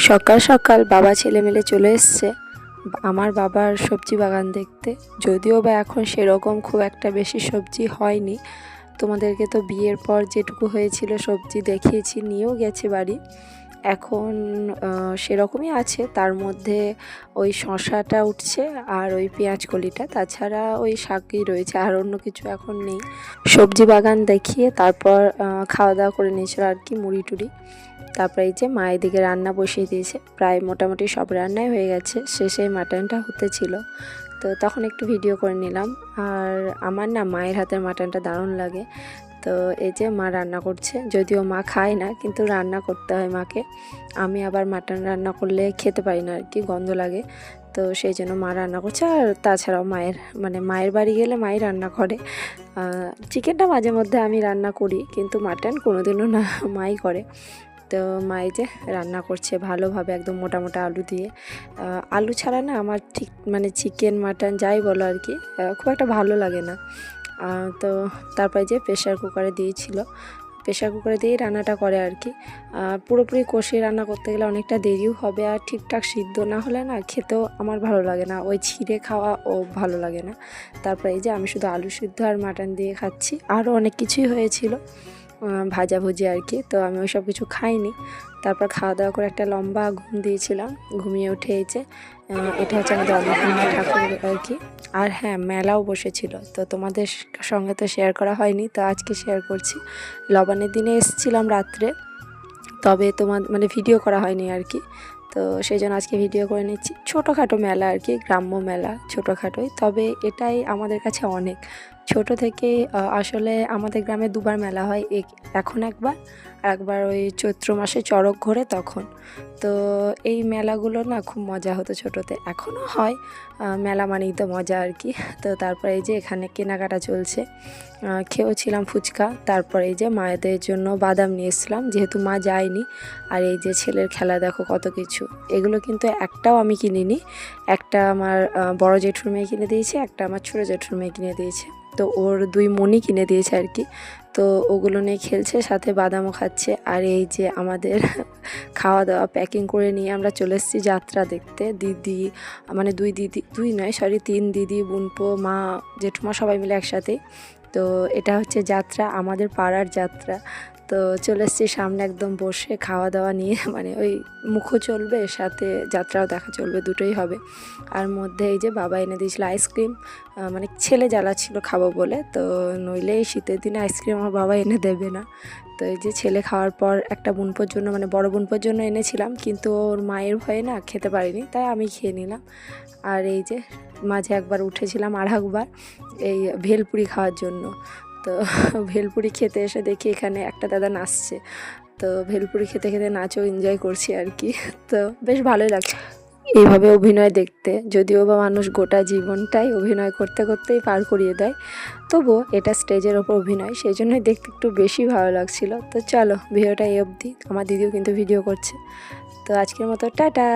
সকাল সকাল বাবা ছেলে মিলে চলে এসছে আমার বাবার সবজি বাগান দেখতে। যদিও বা এখন সেরকম খুব একটা বেশি সবজি হয়নি, তোমাদেরকে তো বিয়ের পর যেটুকু হয়েছিল সবজি দেখিয়েছি, নিয়েও গেছে বাড়ি। এখন সেরকমই আছে, তার মধ্যে ওই শশাটা উঠছে আর ওই পেঁয়াজ কলিটা, তাছাড়া ওই শাকই রয়েছে, আর অন্য কিছু এখন নেই। সবজি বাগান দেখিয়ে তারপর খাওয়া দাওয়া করে নিয়েছিল আর কি, মুড়ি টুড়ি। তারপরে এই যে মা এদিকে রান্না বসিয়ে দিয়েছে, প্রায় মোটামুটি সব রান্নাই হয়ে গেছে, শেষে মাটনটা হতে ছিল, তো তখন একটু ভিডিও করে নিলাম। আর আমার না মায়ের হাতের মাটনটা দারুণ লাগে। তো এই যে মা রান্না করছে, যদিও মা খায় না কিন্তু রান্না করতে হয় মাকে। আমি আবার মাটন রান্না করলে খেতে পারি না আর কি, গন্ধ লাগে, তো সেই জন্য মা রান্না করছে। আর তাছাড়াও মায়ের বাড়ি গেলে মাই রান্না করে। চিকেনটা মাঝে মধ্যে আমি রান্না করি, কিন্তু মাটন কোনোদিনও না, মাই করে। তো মাই যে রান্না করছে ভালোভাবে, একদম মোটা মোটা আলু দিয়ে। আলু ছাড়া না আমার ঠিক চিকেন মাটন যাই বলো আর কি, খুব একটা ভালো লাগে না। তো তারপরে যে প্রেশার কুকারে দিয়েছিল, প্রেশার কুকারে দিয়েই রান্নাটা করে আর কি। পুরোপুরি কষিয়ে রান্না করতে গেলে অনেকটা দেরিও হবে, আর ঠিকঠাক সিদ্ধ না হলে না খেতেও আমার ভালো লাগে না, ওই ছিঁড়ে খাওয়া ও ভালো লাগে না। তারপরে এই যে আমি শুধু আলু সিদ্ধ আর মাটন দিয়ে খাচ্ছি, আরও অনেক কিছুই হয়েছিল ভাজাভুজি আর কি, তো আমি ওই সব কিছু খাইনি। তারপর খাওয়া দাওয়া করে একটা লম্বা ঘুম দিয়েছিলাম, ঘুমিয়ে উঠে এই যে এটা হচ্ছে আমাদের অন্নপূর্ণা ঠাকুর আর কি। আর হ্যাঁ, মেলাও বসেছিল, তো তোমাদের সঙ্গে তো শেয়ার করা হয়নি, তো আজকে শেয়ার করছি। লবণের দিনে এসেছিলাম রাত্রে, তবে তোমার ভিডিও করা হয়নি আর কি, তো সেই জন্য আজকে ভিডিও করে নিচ্ছি। ছোটোখাটো মেলা আর কি, গ্রাম্য মেলা, ছোটোখাটোই, তবে এটাই আমাদের কাছে অনেক। ছোট থেকে আসলে আমাদের গ্রামে দুবার মেলা হয়, এখন একবার, আর একবার ওই চৈত্র মাসে চড়ক ঘোরে তখন। তো এই মেলাগুলো না খুব মজা হতো ছোটোতে, এখনও হয়। মেলা মানেই তো মজা আর কি। তো তারপরে এই যে এখানে কেনাকাটা চলছে, খেয়েওছিলাম ফুচকা। তারপরে এই যে মায়েদের জন্য বাদাম নিয়ে এসেছিলাম, যেহেতু মা যায়নি। আর এই যে ছেলের খেলা দেখো কত কিছু, এগুলো কিন্তু একটাও আমি কিনিনি, একটা আমার বড় জেঠুর মেয়ে কিনে দিয়েছে, একটা আমার ছোটো জেঠুর মেয়ে কিনে দিয়েছে, তো ওর দুই মনি কিনে দিয়েছে আর কি। তো ওগুলো নিয়ে খেলছে, সাথে বাদামও খাচ্ছে। আর এই যে আমাদের খাওয়া দাওয়া প্যাকিং করে নিয়ে আমরা চলে এসেছি যাত্রা দেখতে। দিদি দুই নয় সরি 3 দিদি, বোনপো, মা, জেঠুমা সবাই মিলে একসাথেই। তো এটা হচ্ছে যাত্রা, আমাদের পাড়ার যাত্রা। তো চলে এসেছি সামনে একদম বসে খাওয়া দাওয়া নিয়ে, ওই মুখও চলবে সাথে যাত্রাও দেখা চলবে, দুটোই হবে। আর মধ্যে এই যে বাবা এনে দিয়েছিল আইসক্রিম, ছেলে জ্বালাচ্ছিল খাবো বলে, তো নইলে এই শীতের দিনে আইসক্রিম আমার বাবা এনে দেবে না। তো এই যে ছেলে খাওয়ার পর একটা বোনপোর জন্য, বড় বোনপোর জন্য এনেছিলাম, কিন্তু ওর মায়ের ভয়ে না খেতে পারিনি, তাই আমি খেয়ে নিলাম। আর এই যে মাঝে একবার উঠেছিলাম আর একবার এই ভেলপুরি খাওয়ার জন্য। তো ভেলপুরি খেতে এসে দেখি এখানে একটা দাদা নাচছে, তো ভেলপুরি খেতে খেতে নাচও এনজয় করছি আর কি। তো বেশ ভালোই লাগছে এইভাবে অভিনয় দেখতে, যদিও বা মানুষ গোটা জীবনটাই অভিনয় করতে করতেই পার করিয়ে দেয়, তবুও এটা স্টেজের ওপর অভিনয়, সেই জন্যই দেখতে একটু বেশি ভালো লাগছিল। তো চলো ভিডিওটা এই অবধি, আমার দিদিও কিন্তু ভিডিও করছে। তো আজকের মতো টাটা।